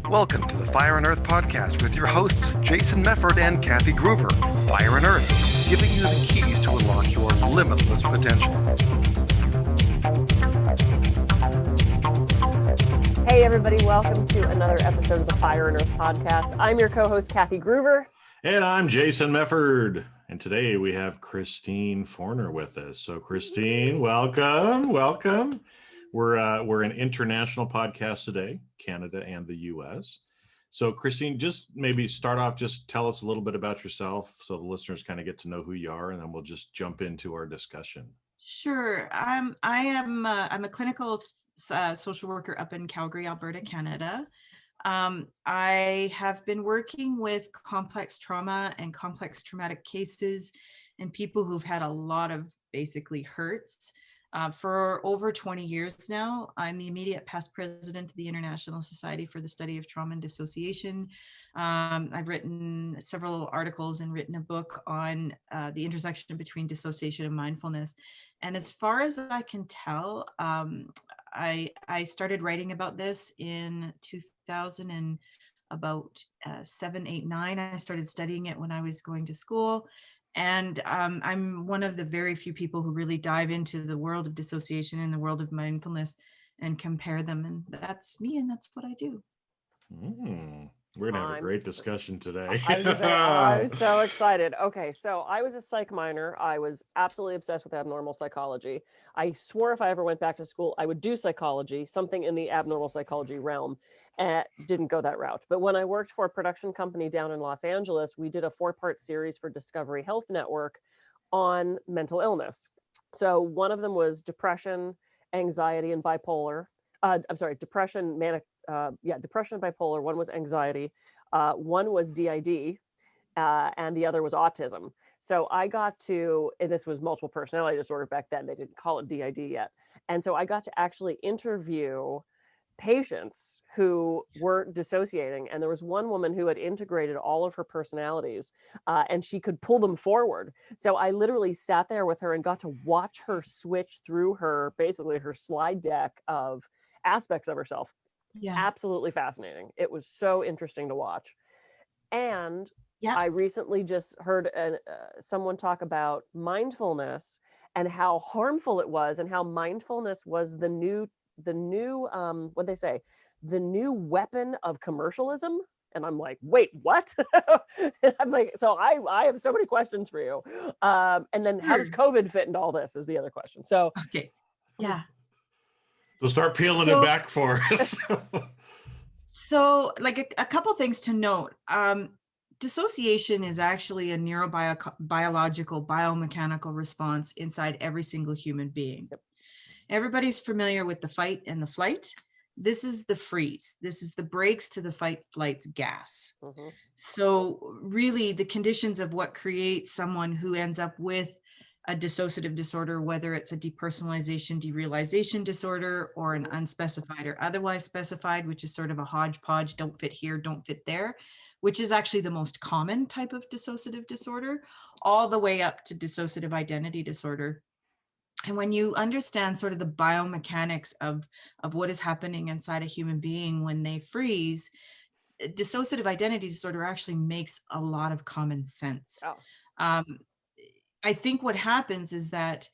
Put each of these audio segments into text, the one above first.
Welcome to the Fire and Earth podcast with your hosts, Jason Mefford and Kathy Gruver. Fire and Earth, giving you the keys to unlock your limitless potential. Hey everybody, welcome to another episode of the Fire and Earth podcast. I'm your co-host, Kathy Gruver. And I'm Jason Mefford. And today we have Christine Forner with us. So Christine, welcome. We're an international podcast today, Canada and the US. So Christine, just maybe start off, just tell us a little bit about yourself so the listeners kind of get to know who you are, and then we'll just jump into our discussion. Sure. I'm a clinical social worker up in Calgary, Alberta, Canada. I have been working with complex trauma and complex traumatic cases and people who've had a lot of basically hurts for over 20 years now. I'm the immediate past president of the International Society for the Study of Trauma and Dissociation. I've written several articles and written a book on the intersection between dissociation and mindfulness. And as far as I can tell, I started writing about this in 2000 and about 7, 8, 9. I started studying it when I was going to school. And I'm one of the very few people who really dive into the world of dissociation and the world of mindfulness and compare them. And that's me, and that's what I do. We're going to have a great discussion today. I'm so excited. Okay, so I was a psych minor. I was absolutely obsessed with abnormal psychology. I swore if I ever went back to school, I would do psychology, something in the abnormal psychology realm. Didn't go that route. But when I worked for a production company down in Los Angeles, we did a 4-part series for Discovery Health Network on mental illness. So one of them was depression, anxiety, and bipolar. Depression, depression and bipolar. One was anxiety. One was DID, and the other was autism. So I got to, and this was multiple personality disorder back then. They didn't call it DID yet. And so I got to actually interview patients who weren't dissociating. And there was one woman who had integrated all of her personalities and she could pull them forward. So I literally sat there with her and got to watch her switch through her slide deck of aspects of herself. Yeah. Absolutely fascinating. It was so interesting to watch. And I recently just heard someone talk about mindfulness and how harmful it was, and how mindfulness was the new weapon of commercialism. And I'm like, wait, what? I'm like, so I have so many questions for you. And then how does COVID fit into all this is the other question. So, okay. Yeah. So start peeling it back for us. So like a couple things to note. Dissociation is actually a neurobiological, biomechanical response inside every single human being. Yep. Everybody's familiar with the fight and the flight. This is the freeze. This is the brakes to the fight flight gas. Mm-hmm. So really the conditions of what creates someone who ends up with a dissociative disorder, whether it's a depersonalization, derealization disorder, or an unspecified or otherwise specified, which is sort of a hodgepodge, don't fit here, don't fit there, which is actually the most common type of dissociative disorder, all the way up to dissociative identity disorder. And when you understand sort of the biomechanics of what is happening inside a human being when they freeze, dissociative identity disorder actually makes a lot of common sense. Oh. I think what happens is that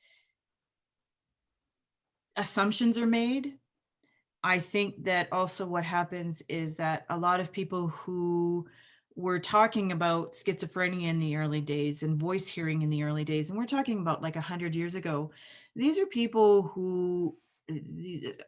assumptions are made. I think that also what happens is that a lot of people who were talking about schizophrenia in the early days and voice hearing in the early days, and we're talking about like 100 years ago, these are people who,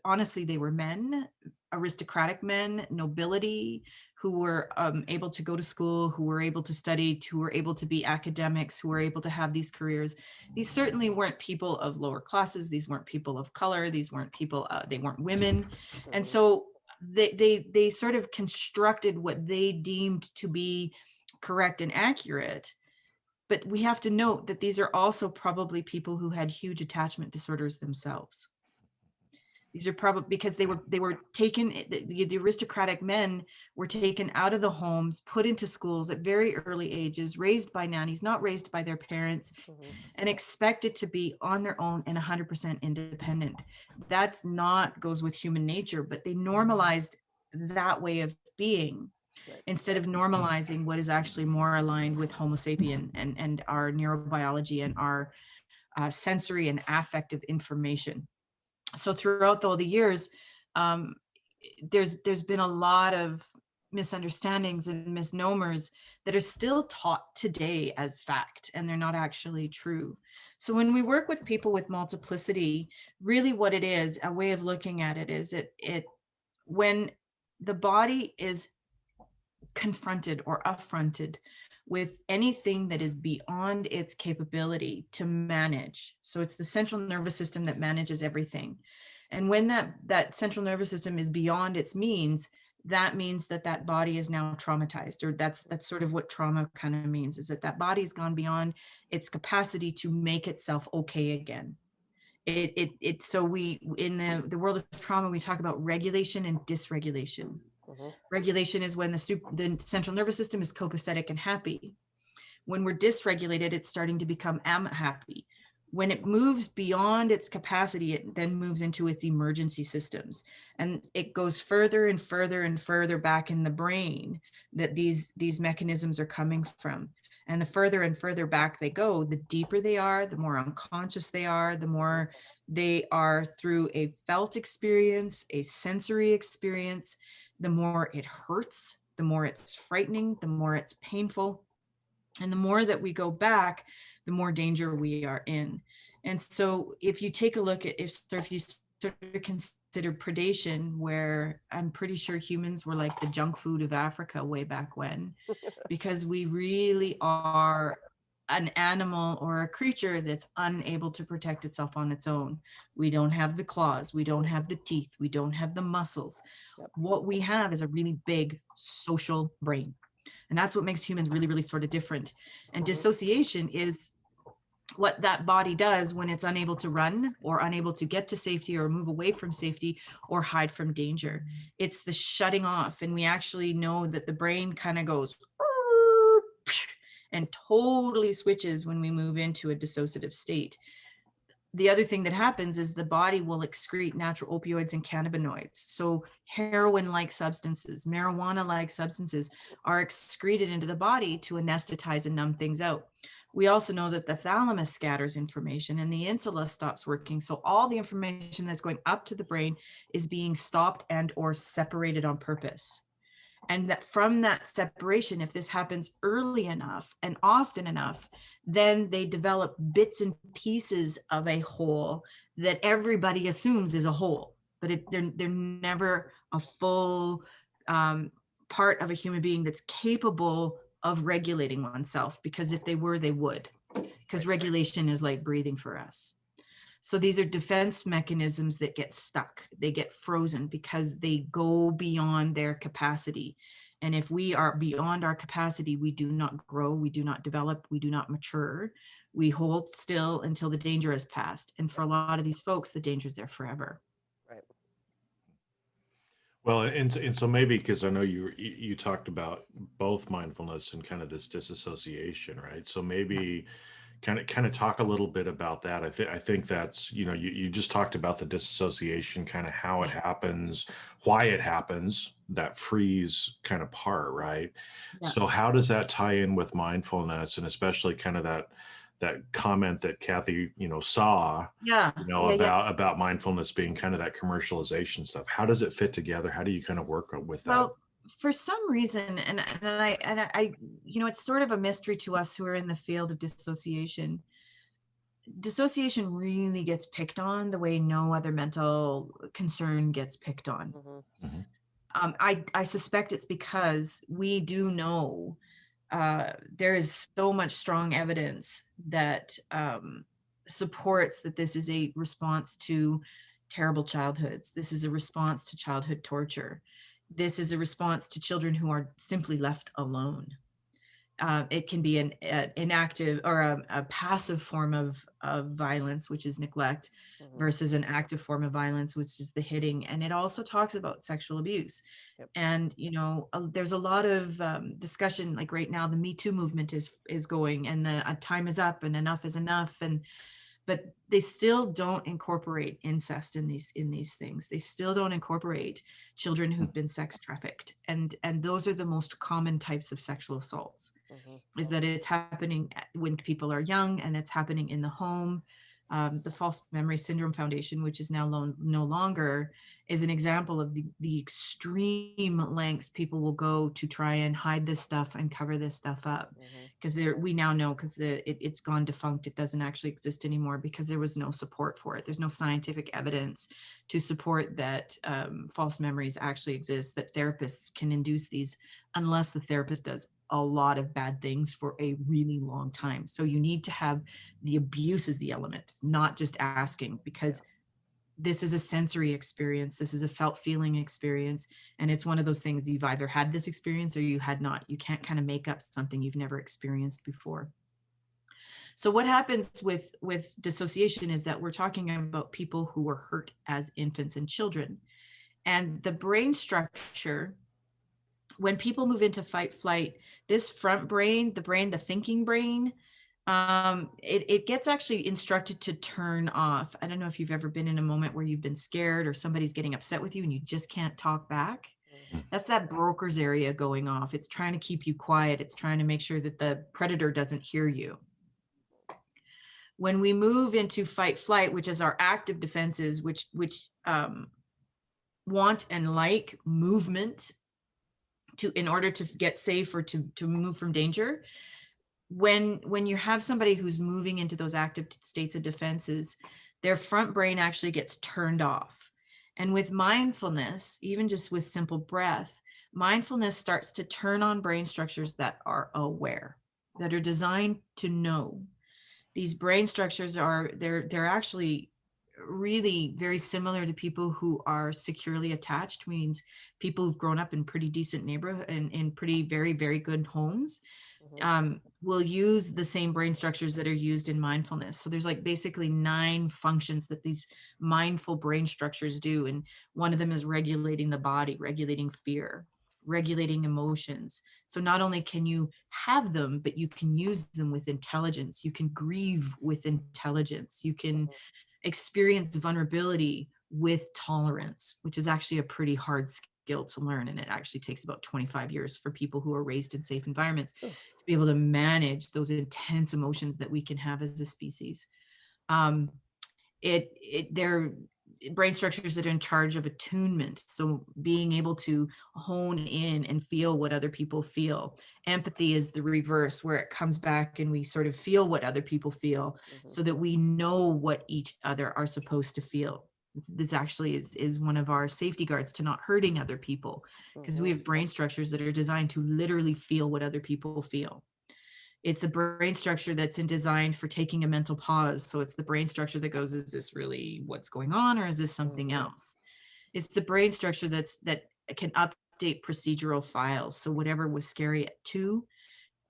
honestly, they were men, aristocratic men, nobility, who were able to go to school, who were able to study, who were able to be academics, who were able to have these careers. These certainly weren't people of lower classes. These weren't people of color. These weren't people, they weren't women. And so they sort of constructed what they deemed to be correct and accurate. But we have to note that these are also probably people who had huge attachment disorders themselves. These are probably because they were taken, the aristocratic men were taken out of the homes, put into schools at very early ages, raised by nannies, not raised by their parents, and expected to be on their own and 100% independent. That's not goes with human nature, but they normalized that way of being instead of normalizing what is actually more aligned with Homo sapien and our neurobiology and our sensory and affective information. So throughout all the years, there's been a lot of misunderstandings and misnomers that are still taught today as fact, and they're not actually true. So when we work with people with multiplicity, really what it is, a way of looking at it is when the body is confronted or affronted with anything that is beyond its capability to manage. So it's the central nervous system that manages everything. And when that central nervous system is beyond its means, that means that body is now traumatized, or that's sort of what trauma kind of means, is that body has gone beyond its capacity to make itself okay again. So we, in the world of trauma, we talk about regulation and dysregulation. Regulation is when the central nervous system is copacetic and happy. When we're dysregulated, it's starting to become unhappy. When it moves beyond its capacity, it then moves into its emergency systems. And it goes further and further and further back in the brain that these mechanisms are coming from. And the further and further back they go, the deeper they are, the more unconscious they are, the more they are through a felt experience, a sensory experience, the more it hurts, the more it's frightening, the more it's painful. And the more that we go back, the more danger we are in. And so if you take a look at, if you sort of consider predation, where I'm pretty sure humans were like the junk food of Africa way back when, because we really are an animal or a creature that's unable to protect itself on its own. We don't have the claws, we don't have the teeth, we don't have the muscles. What we have is a really big social brain. And that's what makes humans really, really sort of different. And dissociation is what that body does when it's unable to run or unable to get to safety or move away from safety or hide from danger. It's the shutting off. And we actually know that the brain kind of goes and totally switches when we move into a dissociative state. The other thing that happens is the body will excrete natural opioids and cannabinoids. So heroin-like substances, marijuana-like substances are excreted into the body to anesthetize and numb things out. We also know that the thalamus scatters information and the insula stops working. So all the information that's going up to the brain is being stopped and or separated on purpose. And that from that separation, if this happens early enough and often enough, then they develop bits and pieces of a whole that everybody assumes is a whole, but they're never a full part of a human being that's capable of regulating oneself, because if they were, they would, because regulation is like breathing for us. So these are defense mechanisms that get stuck. They get frozen because they go beyond their capacity. And if we are beyond our capacity, we do not grow, we do not develop, we do not mature. We hold still until the danger has passed. And for a lot of these folks, the danger is there forever. Right. Well, and so maybe, because I know you talked about both mindfulness and kind of this disassociation, right? So maybe kind of talk a little bit about that. I think that's, you just talked about the disassociation, kind of how it happens, why it happens, that freeze kind of part, right? Yeah. So how does that tie in with mindfulness, and especially kind of that comment that Kathy, saw, about mindfulness being kind of that commercialization stuff? How does it fit together? How do you kind of work with that? Well, for some reason, and I, it's sort of a mystery to us who are in the field of dissociation. Dissociation really gets picked on the way no other mental concern gets picked on. I suspect it's because we do know there is so much strong evidence that supports that this is a response to terrible childhoods. This is a response to childhood torture. This is a response to children who are simply left alone. It can be an inactive or a passive form of violence, which is neglect, versus an active form of violence, which is the hitting. And it also talks about sexual abuse. Yep. And, there's a lot of discussion, like right now, the Me Too movement is going, and the time is up and enough is enough. But they still don't incorporate incest in these things. They still don't incorporate children who've been sex trafficked. And those are the most common types of sexual assaults, is that it's happening when people are young, and it's happening in the home. The False Memory Syndrome Foundation, which is now no longer, is an example of the extreme lengths people will go to try and hide this stuff and cover this stuff up. Because we now know, because it's gone defunct, it doesn't actually exist anymore, because there was no support for it. There's no scientific evidence to support that false memories actually exist, that therapists can induce these, unless the therapist does a lot of bad things for a really long time. So you need to have the abuse as the element, not just asking, because this is a sensory experience. This is a felt feeling experience. And it's one of those things, you've either had this experience or you had not. You can't kind of make up something you've never experienced before. So what happens with dissociation is that we're talking about people who were hurt as infants and children. And the brain structure, when people move into fight flight, this front brain, the thinking brain, it gets actually instructed to turn off. I don't know if you've ever been in a moment where you've been scared or somebody's getting upset with you and you just can't talk back. That's that Broca's area going off. It's trying to keep you quiet. It's trying to make sure that the predator doesn't hear you. When we move into fight flight, which is our active defenses, which want and like movement in order to get safe or to move from danger. When you have somebody who's moving into those active states of defenses, their front brain actually gets turned off. And with mindfulness, even just with simple breath, mindfulness starts to turn on brain structures that are aware, that are designed to know. These brain structures they're actually really very similar to people who are securely attached, means people who've grown up in pretty decent neighborhood and in pretty very, very good homes. Will use the same brain structures that are used in mindfulness. So there's like basically 9 functions that these mindful brain structures do. And one of them is regulating the body, regulating fear, regulating emotions. So not only can you have them, but you can use them with intelligence. You can grieve with intelligence. You can experience vulnerability with tolerance, which is actually a pretty hard skill to learn. And it actually takes about 25 years for people who are raised in safe environments to be able to manage those intense emotions that we can have as a species. They're brain structures that are in charge of attunement. So being able to hone in and feel what other people feel. Empathy is the reverse, where it comes back and we sort of feel what other people feel so that we know what each other are supposed to feel. This actually is one of our safety guards to not hurting other people, because we have brain structures that are designed to literally feel what other people feel. It's a brain structure that's designed for taking a mental pause. So it's the brain structure that goes, is this really what's going on, or is this something else? It's the brain structure that can update procedural files. So whatever was scary at 2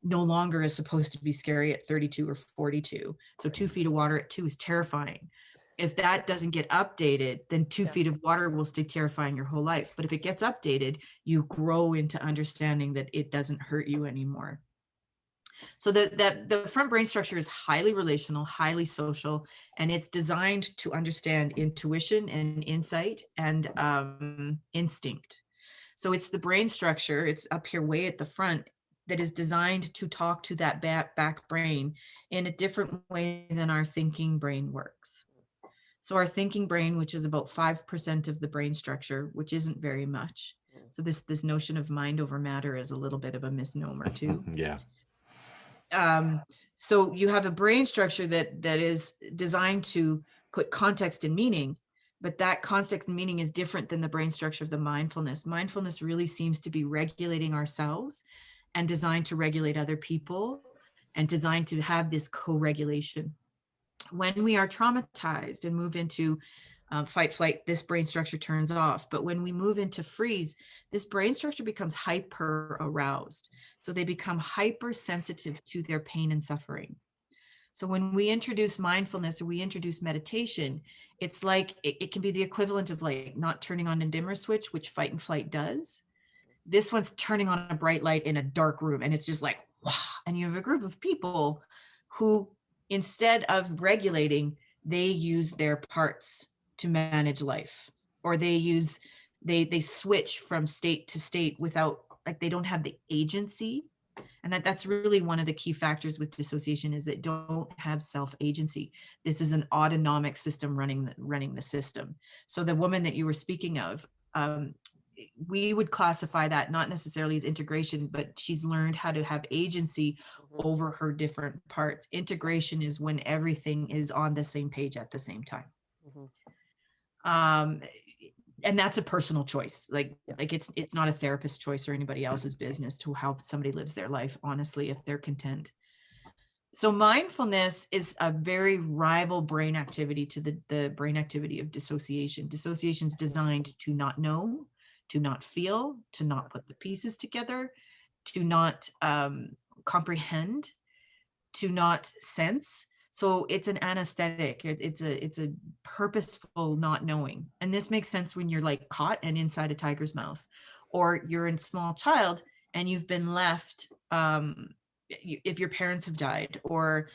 no longer is supposed to be scary at 32 or 42. So 2 feet of water at 2 is terrifying. If that doesn't get updated, then 2 feet of water will stay terrifying your whole life. But if it gets updated, you grow into understanding that it doesn't hurt you anymore. So the front brain structure is highly relational, highly social, and it's designed to understand intuition and insight and instinct. So it's the brain structure, it's up here way at the front, that is designed to talk to that back brain in a different way than our thinking brain works. So our thinking brain, which is about 5% of the brain structure, which isn't very much. So this notion of mind over matter is a little bit of a misnomer too. Yeah. So you have a brain structure that is designed to put context and meaning, but that context and meaning is different than the brain structure of the mindfulness. Mindfulness really seems to be regulating ourselves and designed to regulate other people and designed to have this co-regulation. When we are traumatized and move into Fight, flight, this brain structure turns off. But when we move into freeze, this brain structure becomes hyper aroused. So they become hypersensitive to their pain and suffering. So when we introduce mindfulness or we introduce meditation, it's like it can be the equivalent of like not turning on a dimmer switch, which fight and flight does. This one's turning on a bright light in a dark room, and it's just like, wow. And you have a group of people who, instead of regulating, they use their parts to manage life, or they switch from state to state without, like, they don't have the agency. And that's really one of the key factors with dissociation, is that don't have self-agency. This is an autonomic system running the system. So the woman that you were speaking of, we would classify that not necessarily as integration, but she's learned how to have agency over her different parts. Integration is when everything is on the same page at the same time. And that's a personal choice. Like it's not a therapist's choice or anybody else's business to how somebody lives their life, honestly, if they're content. So mindfulness is a very rival brain activity to the brain activity of dissociation. Dissociation is designed to not know, to not feel, to not put the pieces together, to not comprehend, to not sense. So it's an anesthetic. It's a purposeful not knowing. And this makes sense when you're like caught and inside a tiger's mouth, or you're a small child and you've been left, if your parents have died, or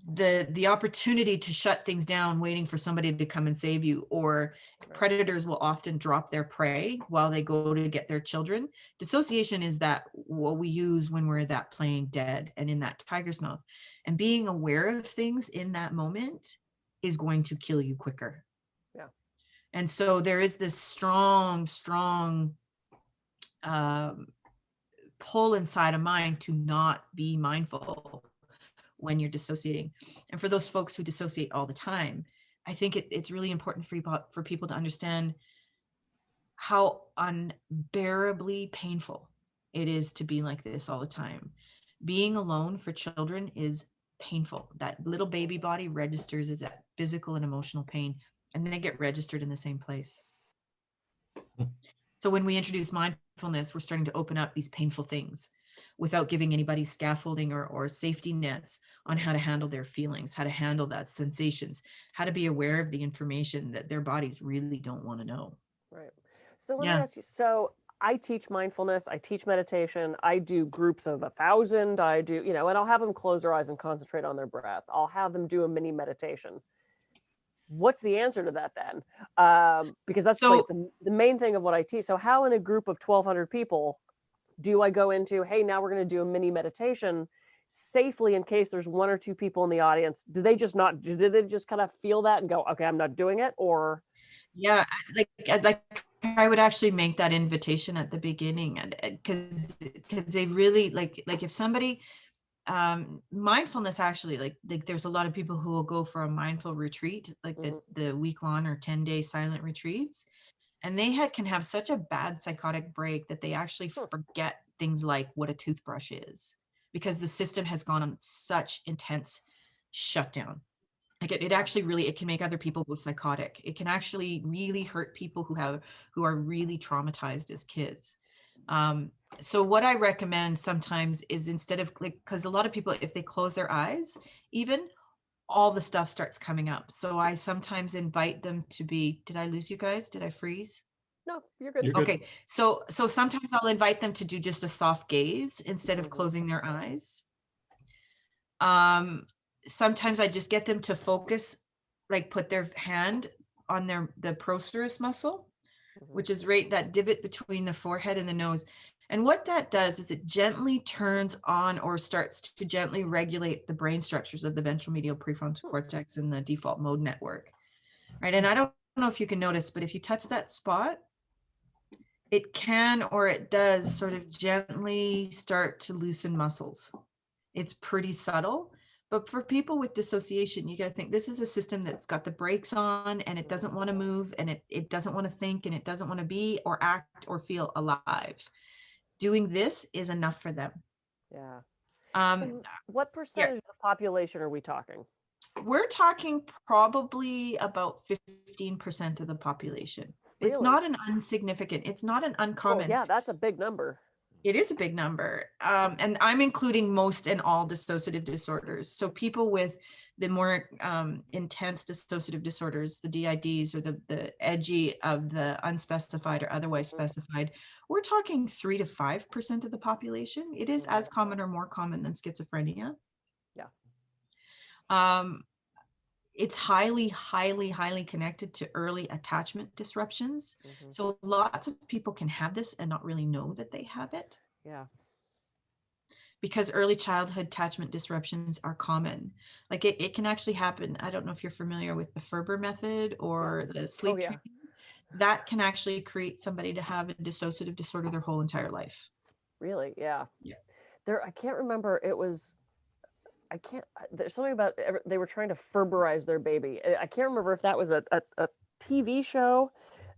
the opportunity to shut things down waiting for somebody to come and save you, or predators will often drop their prey while they go to get their children. Dissociation is that what we use when we're that playing dead and in that tiger's mouth, and being aware of things in that moment is going to kill you quicker. Yeah. And so there is this strong pull inside of mind to not be mindful when you're dissociating. And for those folks who dissociate all the time, I think it's really important for people to understand how unbearably painful it is to be like this all the time. Being alone for children is painful. That little baby body registers as that physical and emotional pain, and they get registered in the same place. So when we introduce mindfulness, we're starting to open up these painful things without giving anybody scaffolding or safety nets on how to handle their feelings, how to handle that sensations, how to be aware of the information that their bodies really don't want to know. Right. So let me ask you, so I teach mindfulness, I teach meditation, I do groups of 1,000, I do, and I'll have them close their eyes and concentrate on their breath. I'll have them do a mini meditation. What's the answer to that then? Because that's like the main thing of what I teach. So how in a group of 1,200 people do I go into, hey, now we're going to do a mini meditation safely in case there's one or two people in the audience? Do they just kind of feel that and go, okay, I'm not doing it? Or yeah, like I would actually make that invitation at the beginning, because they really like if somebody mindfulness actually like there's a lot of people who will go for a mindful retreat, like the week-long or 10-day silent retreats, and they can have such a bad psychotic break that they actually forget things like what a toothbrush is, because the system has gone on such intense shutdown. Like it actually really, it can make other people go psychotic. It can actually really hurt people who are really traumatized as kids. So what I recommend sometimes is, instead of because a lot of people, if they close their eyes, even all the stuff starts coming up. So I sometimes invite them to be, did I lose you guys? Did I freeze? No, you're good. Okay. So sometimes I'll invite them to do just a soft gaze instead of closing their eyes. Sometimes I just get them to focus, like put their hand on the procerus muscle, which is right that divot between the forehead and the nose. And what that does is it gently turns on or starts to gently regulate the brain structures of the ventral medial prefrontal cortex and the default mode network. Right. And I don't know if you can notice, but if you touch that spot, it can, or it does sort of gently start to loosen muscles. It's pretty subtle. But for people with dissociation, you got to think this is a system that's got the brakes on, and it doesn't want to move, and it doesn't want to think, and it doesn't want to be or act or feel alive. Doing this is enough for them. Yeah. So what percentage of the population are we talking? We're talking probably about 15% of the population. It's Really? not an insignificant, it's not an Oh, uncommon. yeah, that's a big number. It is a big number. And I'm including most and all dissociative disorders. So people with the more intense dissociative disorders, the DIDs, or the edgy of the unspecified or otherwise specified, we're talking 3 to 5% of the population. It is as common or more common than schizophrenia. Yeah. It's highly, highly, highly connected to early attachment disruptions. So lots of people can have this and not really know that they have it. Yeah. Because early childhood attachment disruptions are common. Like it can actually happen. I don't know if you're familiar with the Ferber method or the sleep training. That can actually create somebody to have a dissociative disorder their whole entire life. Really? Yeah. Yeah. I can't remember. There's something about, they were trying to Ferberize their baby. I can't remember if that was a TV show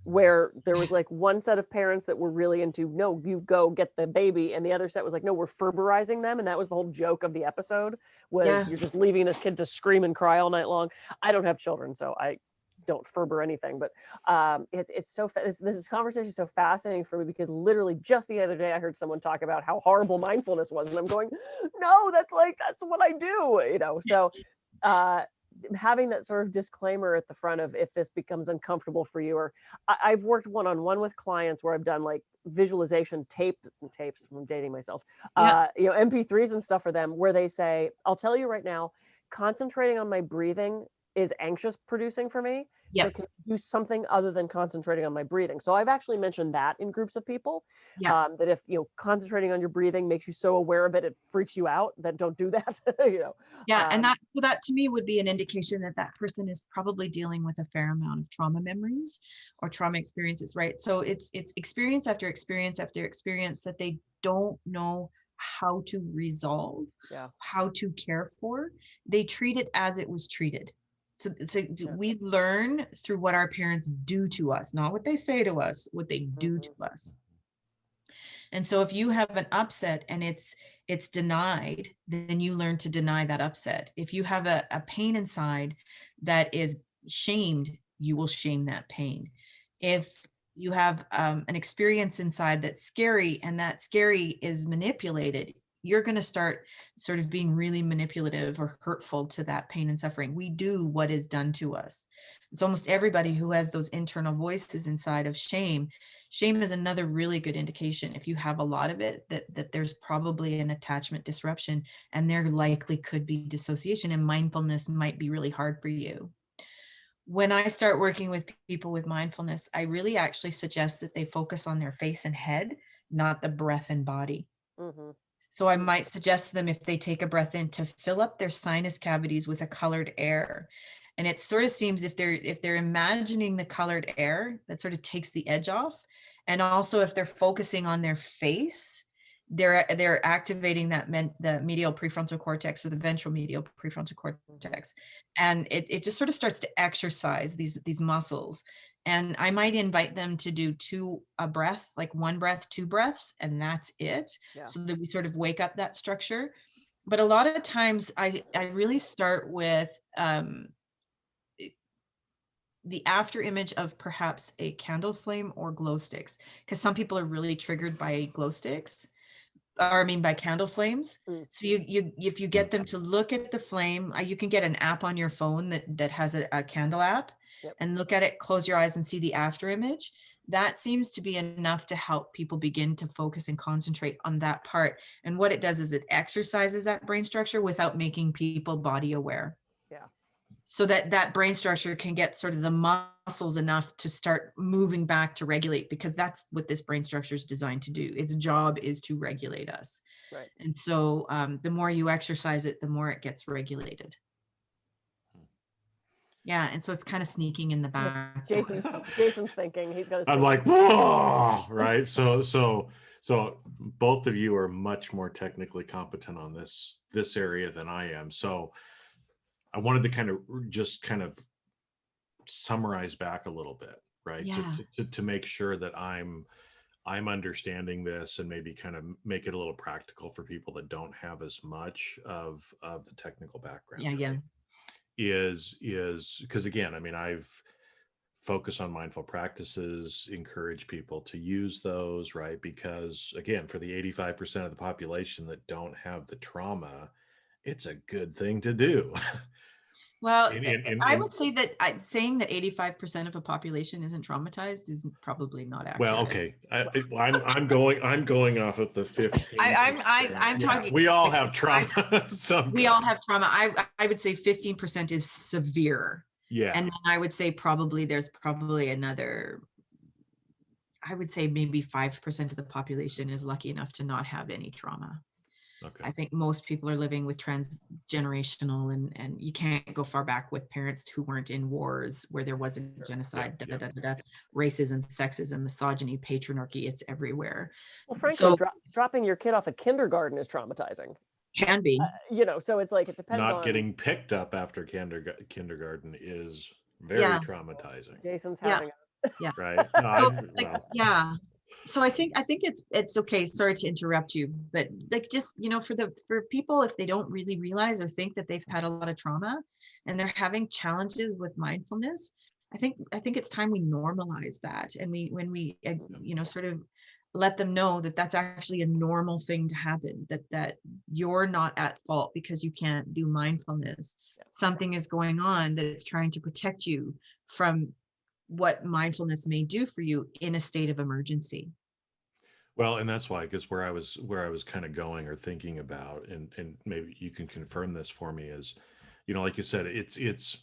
where there was like one set of parents that were really into, no, you go get the baby, and the other set was like, no, we're Ferberizing them, and that was the whole joke of the episode, was you're just leaving this kid to scream and cry all night long. I don't have children, so I don't Ferber anything, but it's so this conversation is so fascinating for me, because literally just the other day I heard someone talk about how horrible mindfulness was, and I'm going, no, that's what I do, so having that sort of disclaimer at the front of, if this becomes uncomfortable for you, or I've worked one-on-one with clients where I've done like visualization tapes, I'm dating myself, MP3s and stuff for them, where they say, I'll tell you right now, concentrating on my breathing is anxious producing for me. So can you do something other than concentrating on my breathing? So I've actually mentioned that in groups of people, that if, concentrating on your breathing makes you so aware of it, it freaks you out, then don't do that. And that to me would be an indication that that person is probably dealing with a fair amount of trauma memories or trauma experiences, right? So it's experience after experience after experience that they don't know how to resolve, how to care for. They treat it as it was treated. So we learn through what our parents do to us, not what they say to us, what they do to us. And so if you have an upset and it's denied, then you learn to deny that upset. If you have a pain inside that is shamed, you will shame that pain. If you have an experience inside that's scary, and that scary is manipulated, you're going to start sort of being really manipulative or hurtful to that pain and suffering. We do what is done to us. It's almost everybody who has those internal voices inside of shame. Shame is another really good indication, if you have a lot of it, that there's probably an attachment disruption, and there likely could be dissociation, and mindfulness might be really hard for you. When I start working with people with mindfulness, I really actually suggest that they focus on their face and head, not the breath and body. So I might suggest to them, if they take a breath in, to fill up their sinus cavities with a colored air. And it sort of seems, if they're imagining the colored air, that sort of takes the edge off. And also, if they're focusing on their face, they're activating the medial prefrontal cortex, or the ventral medial prefrontal cortex. And it just sort of starts to exercise these muscles. And I might invite them to do a breath, like 1 breath, 2 breaths, and that's it. So that we sort of wake up that structure. But a lot of times I really start with the after image of perhaps a candle flame or glow sticks, because some people are really triggered by glow sticks, or by candle flames. So if you get them to look at the flame, you can get an app on your phone that has a candle app, and look at it, close your eyes and see the after image. That seems to be enough to help people begin to focus and concentrate on that part. And what it does is it exercises that brain structure without making people body aware. So that brain structure can get sort of the muscles enough to start moving back to regulate, because that's what this brain structure is designed to do. Its job is to regulate us. And so the more you exercise it, the more it gets regulated. And so it's kind of sneaking in the back. Jason's thinking he's got. I'm like, whoa, right? So both of you are much more technically competent on this area than I am. So I wanted to kind of summarize back a little bit, right? To make sure that I'm understanding this, and maybe kind of make it a little practical for people that don't have as much of the technical background. is because again, I mean, I've focused on mindful practices, encourage people to use those, right? Because again, for the 85% of the population that don't have the trauma, it's a good thing to do. Well, I In would say that saying that 85% of a population isn't traumatized is probably not well, accurate. okay, I'm going off of the 15. I'm talking. We all have trauma of some We all kind. have trauma. I would say 15% is severe. Yeah. And then I would say there's probably another, I would say maybe 5% of the population is lucky enough to not have any trauma. Okay. I think most people are living with transgenerational, and you can't go far back with parents who weren't in wars where there wasn't genocide, racism, sexism, misogyny, patriarchy, it's everywhere. Well, frankly, So dropping your kid off at kindergarten is traumatizing. can be. So it's like, it depends Not on. getting picked up after kindergarten is very traumatizing. Jason's Yeah. having Yeah. Right. Yeah. So I think it's okay. Sorry to interrupt you, but like, just, for people, if they don't really realize or think that they've had a lot of trauma and they're having challenges with mindfulness, I think it's time we normalize that. And when we sort of let them know that that's actually a normal thing to happen, that you're not at fault because you can't do mindfulness. Something is going on that's trying to protect you from what mindfulness may do for you in a state of emergency. Well, and that's why, because where I was kind of going or thinking about, and maybe you can confirm this for me, is, like you said, it's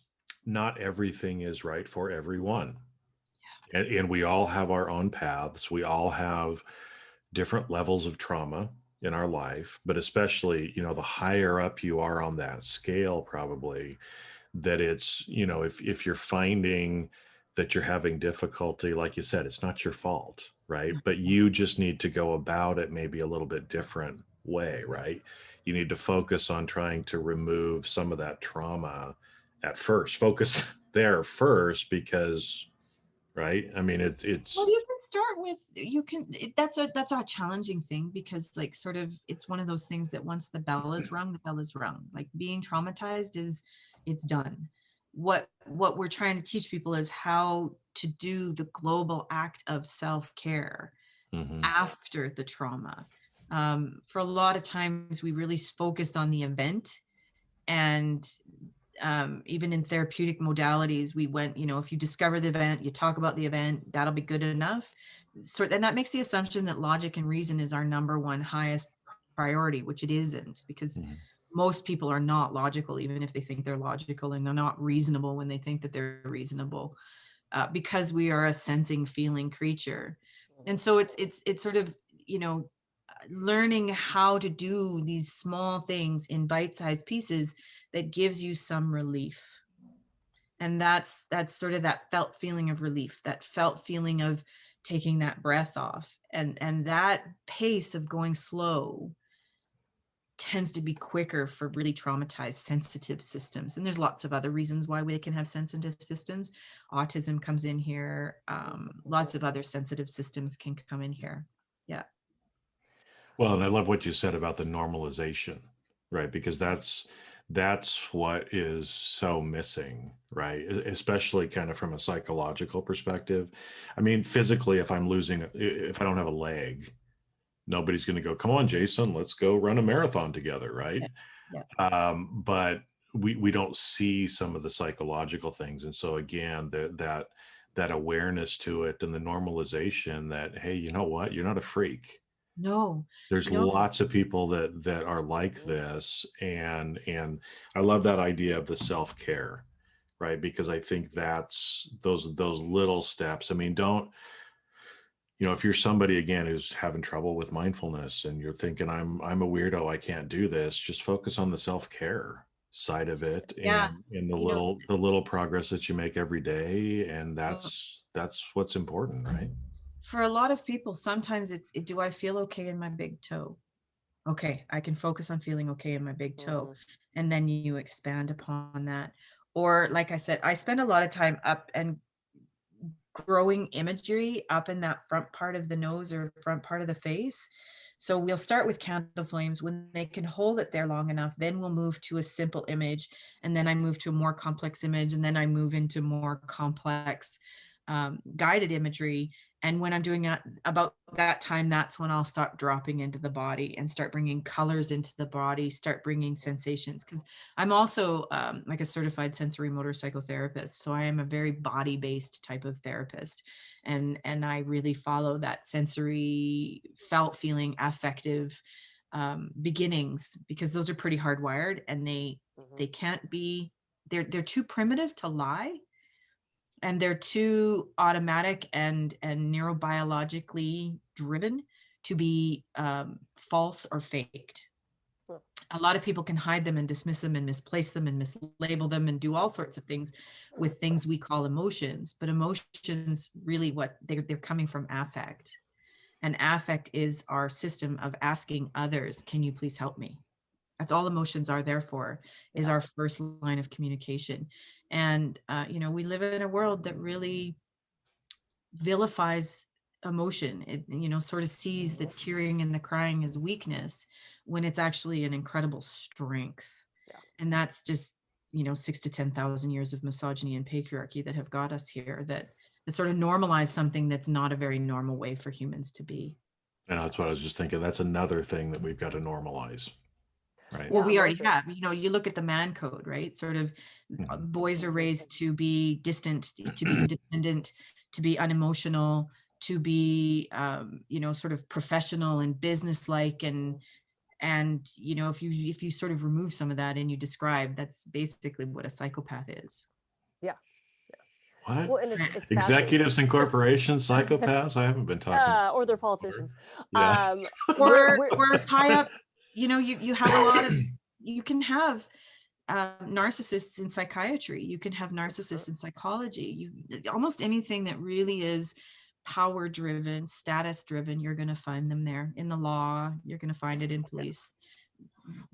not everything is right for everyone. And we all have our own paths. We all have different levels of trauma in our life, but especially, the higher up you are on that scale, probably, that it's, if you're finding that you're having difficulty, like you said, it's not your fault, right? But you just need to go about it maybe a little bit different way, right? You need to focus on trying to remove some of that trauma at first. Focus there first, because, right? I mean, it's Well, you can start with, that's a challenging thing, because like, sort of, it's one of those things that once the bell is rung, the bell is rung. Like, being traumatized it's done. What we're trying to teach people is how to do the global act of self-care after the trauma. For a lot of times we really focused on the event, and even in therapeutic modalities, we went, if you discover the event, you talk about the event, that'll be good enough. And that makes the assumption that logic and reason is our number one highest priority, which it isn't, because most people are not logical, even if they think they're logical, and they're not reasonable when they think that they're reasonable, because we are a sensing, feeling creature. And so it's sort of, learning how to do these small things in bite-sized pieces that gives you some relief. And that's sort of that felt feeling of relief, that felt feeling of taking that breath off, and that pace of going slow tends to be quicker for really traumatized sensitive systems. And there's lots of other reasons why we can have sensitive systems. Autism comes in here. Lots of other sensitive systems can come in here. Yeah. Well, and I love what you said about the normalization, right? Because that's what is so missing, right? Especially kind of from a psychological perspective. I mean, physically, if I don't have a leg, nobody's going to go, come on, Jason, let's go run a marathon together, right? Yeah. But we don't see some of the psychological things. And so again, that awareness to it, and the normalization that, hey, you know what? You're not a freak. No. There's lots of people that are like this, and I love that idea of the self-care, right? Because I think that's those little steps. I mean, don't, if you're somebody, again, who's having trouble with mindfulness and you're thinking, I'm a weirdo, I can't do this, just focus on the self-care side of it, Yeah. and the little progress that you make every day, and that's what's important, right? For a lot of people, sometimes do I feel okay in my big toe? Okay, I can focus on feeling okay in my big toe. And then you expand upon that. Or like I said, I spend a lot of time up and growing imagery up in that front part of the nose or front part of the face So we'll start with candle flames. When they can hold it there long enough, then we'll move to a simple image. And then I move to a more complex image. And then I move into more complex guided imagery. And when I'm doing that, about that time, that's when I'll start dropping into the body and start bringing colors into the body, start bringing sensations. Because I'm also like a certified sensory motor psychotherapist. So I am a very body-based type of therapist. And I really follow that sensory, felt, feeling, affective beginnings, because those are pretty hardwired, and they can't be, they're too primitive to lie. And they're too automatic and neurobiologically driven to be false or faked. A lot of people can hide them and dismiss them and misplace them and mislabel them and do all sorts of things with things we call emotions. But emotions, really what they're coming from affect. And affect is our system of asking others, can you please help me? That's all emotions are there for, is our first line of communication. And, we live in a world that really vilifies emotion. It, sort of sees the tearing and the crying as weakness, when it's actually an incredible strength. Yeah. And that's just, 6 to 10,000 years of misogyny and patriarchy that have got us here, that sort of normalize something that's not a very normal way for humans to be. And that's what I was just thinking. That's another thing that we've got to normalize. Right. Well, Yeah, we already emotion. have, you look at the man code, right? Sort of boys are raised to be distant, to be independent, to be unemotional, to be, sort of professional and businesslike. And, if you sort of remove some of that and you describe, that's basically what a psychopath is. Yeah. What? Well, and it's Executives and corporations, psychopaths? I haven't been talking. or they're politicians. Yeah. Or tie up, you have a lot of, you can have narcissists in psychiatry, you can have narcissists in psychology, almost anything that really is power driven, status driven, you're going to find them there. In the law, you're going to find it in police,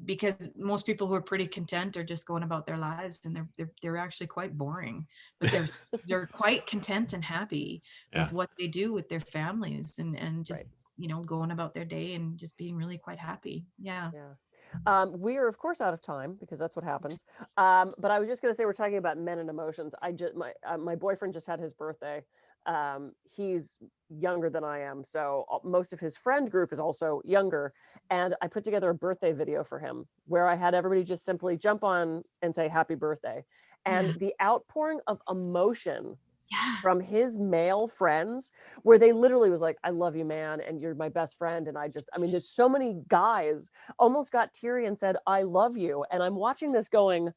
because most people who are pretty content are just going about their lives, and they're actually quite boring, but they're quite content and happy with what they do with their families, and just going about their day and just being really quite happy. Yeah. We are of course out of time, because that's what happens. But I was just going to say, we're talking about men and emotions. My boyfriend just had his birthday. He's younger than I am, so most of his friend group is also younger. And I put together a birthday video for him, where I had everybody just simply jump on and say happy birthday. And the outpouring of emotion from his male friends, where they literally was like, I love you, man, and you're my best friend. And there's so many guys almost got teary and said, I love you. And I'm watching this going,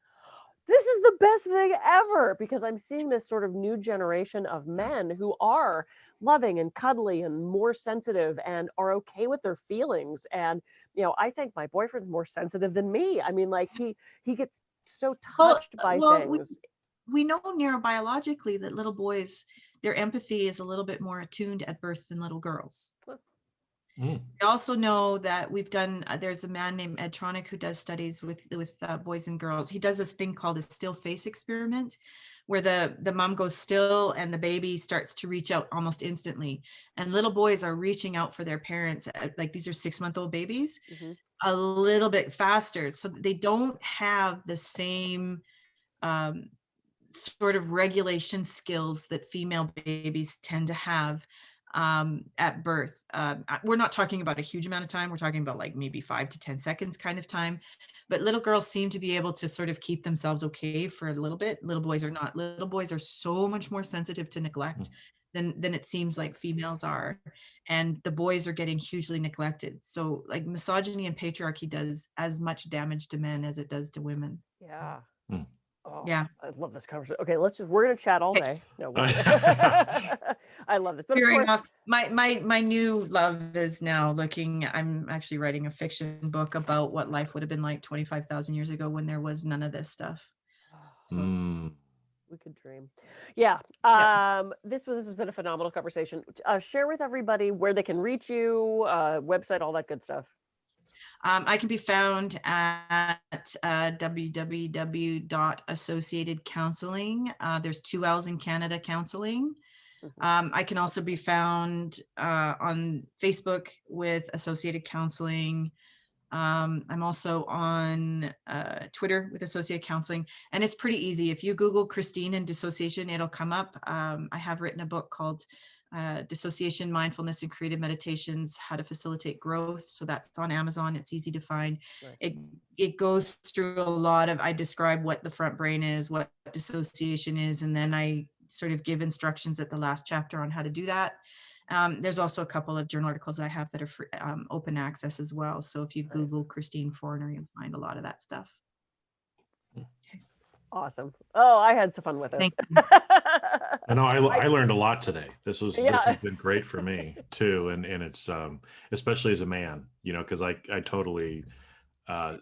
this is the best thing ever, because I'm seeing this sort of new generation of men who are loving and cuddly and more sensitive and are okay with their feelings. And, I think my boyfriend's more sensitive than me. I mean, like he gets so touched by things. We know neurobiologically that little boys, their empathy is a little bit more attuned at birth than little girls. We also know that there's a man named Ed Tronick who does studies with boys and girls. He does this thing called a still face experiment, where the mom goes still and the baby starts to reach out almost instantly. And little boys are reaching out for their parents, like these are 6-month-old babies, a little bit faster. So they don't have the same sort of regulation skills that female babies tend to have at birth. We're not talking about a huge amount of time. We're talking about like maybe 5 to 10 seconds kind of time. But little girls seem to be able to sort of keep themselves okay for a little bit. Little boys are not. Little boys are so much more sensitive to neglect than it seems like females are. And the boys are getting hugely neglected. So like misogyny and patriarchy does as much damage to men as it does to women. Yeah. Oh, yeah, I love this conversation. Okay, we're gonna chat all day. No, I love this. But of course, my new love is now I'm actually writing a fiction book about what life would have been like 25,000 years ago, when there was none of this stuff. We could dream. This has been a phenomenal conversation. Share with everybody where they can reach you, website, all that good stuff. I can be found at www.associated counseling. There's 2 L's in Canada, counseling. I can also be found on Facebook with Associated Counseling. I'm also on Twitter with Associated Counseling, and it's pretty easy. If you Google Christine and Dissociation, it'll come up. I have written a book called Dissociation, Mindfulness, and Creative Meditations, How to Facilitate Growth. So that's on Amazon. It's easy to find. Nice. It goes through a lot of, I describe what the front brain is, what dissociation is, and then I sort of give instructions at the last chapter on how to do that. There's also a couple of journal articles that I have that are free, open access as well. So if you Google Christine Forner, you'll find a lot of that stuff. Awesome. Oh, I had some fun with it. Thank you. I know I learned a lot today. This has been great for me too. And it's especially as a man, you know, because I totally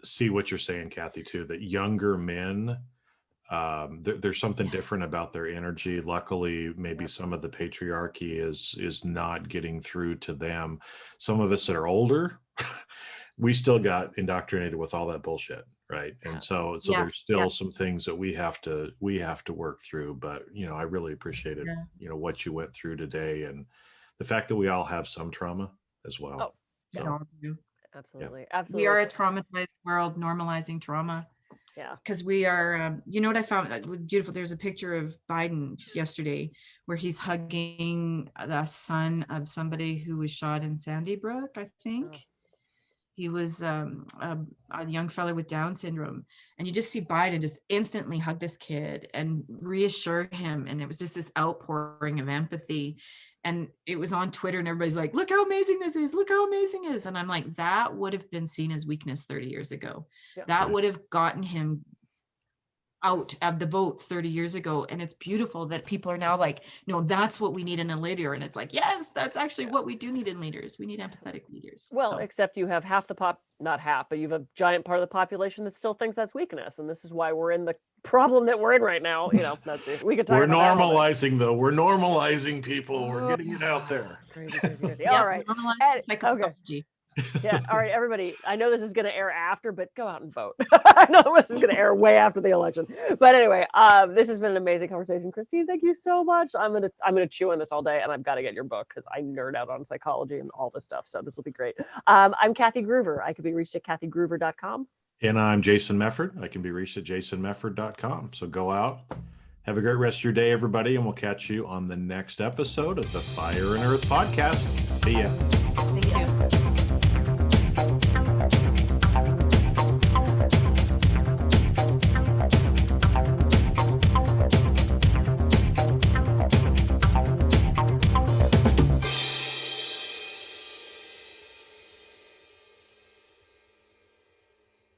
see what you're saying, Kathy, too, that younger men, there's something different about their energy. Luckily, maybe some of the patriarchy is not getting through to them. Some of us that are older, we still got indoctrinated with all that bullshit, right? And so there's still some things that we have to work through. But you know, I really appreciated you know, what you went through today, and the fact that we all have some trauma as well. Oh, absolutely. Absolutely. We are a traumatized world, normalizing trauma. Yeah. Because we are, you know what I found beautiful? There's a picture of Biden yesterday where he's hugging the son of somebody who was shot in Sandy Brook, I think. Oh. He was a young fellow with Down syndrome. And you just see Biden just instantly hug this kid and reassure him. And it was just this outpouring of empathy. And it was on Twitter and everybody's like, look how amazing this is. Look how amazing it is. And I'm like, that would have been seen as weakness 30 years ago. Yeah. That would have gotten him out of the vote 30 years ago. And it's beautiful that people are now like, no, that's what we need in a leader. And it's like, yes, that's actually what we do need in leaders. We need empathetic leaders. Well, except you have half the not half, but you have a giant part of the population that still thinks that's weakness. And this is why we're in the problem that we're in right now. You know, that's it. We could talk about normalizing though. We're normalizing people. We're getting it out there. Crazy. All right. Okay. Yeah. All right, everybody. I know this is going to air after, but go out and vote. I know this is going to air way after the election. But anyway, this has been an amazing conversation. Christine, thank you so much. I'm gonna chew on this all day, and I've got to get your book because I nerd out on psychology and all this stuff. So this will be great. I'm Kathy Gruver. I can be reached at kathygruver.com. And I'm Jason Mefford. I can be reached at jasonmefford.com. So go out. Have a great rest of your day, everybody, and we'll catch you on the next episode of the Fire and Earth podcast. See ya.